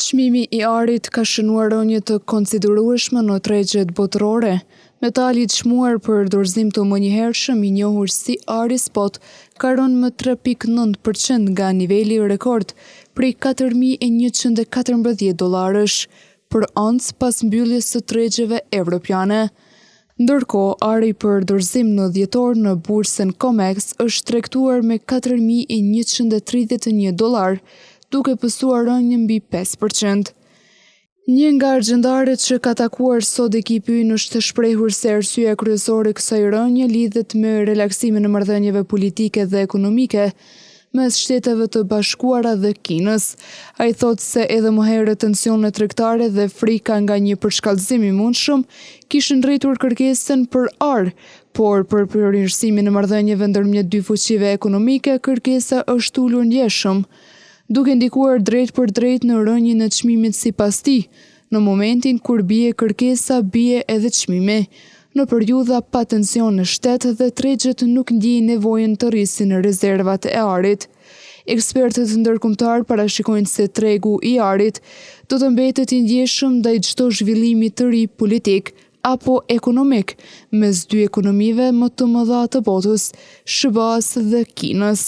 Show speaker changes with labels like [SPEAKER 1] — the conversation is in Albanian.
[SPEAKER 1] Çmimi i arit ka shënuar rënje të konsiderueshme në tregjet botërore. Metali i çmuar për dorëzim të mënjëhershëm i njohur si ari spot ka rënë më 3.9% nga niveli rekord prej $4.114 për oncë pas mbylljes së tregjeve evropiane. Ndërkohë, ari për dorëzim në dhjetor në bursën COMEX është tregtuar me $4.131, duke pësuar rënje mbi 5%. Një nga argjendarët që ka takuar sot ekipi ynë është shprehur se arsyeja kryesore e kësaj rënje lidhet me relaksimin e marrëdhënieve politike dhe ekonomike mes Shteteve të Bashkuara dhe Kinës. Ai thotë se edhe më herët tensionet tregtare dhe frika nga një përshkallëzim i mundshëm kishin rritur kërkesën për ar, por për përmirësimin e marrëdhënieve ndërmjet dy fuqive ekonomike, kërkesa është ulur ndjeshëm, duke ndikuar drejt për drejt në rënjen e çmimit sipas tij. Në momentin kur bie kërkesa, bie edhe çmimi. Në periudha pa tension në shtet dhe tregjet nuk ndjejnë nevojën të rrisin rezervat e arit. Ekspertët ndërkombëtar parashikojnë se tregu i arit do të mbetet i ndjeshëm ndaj çdo zhvillimi të ri politik apo ekonomik mes dy ekonomive më të mëdha të botës, SBA-s dhe Kinës.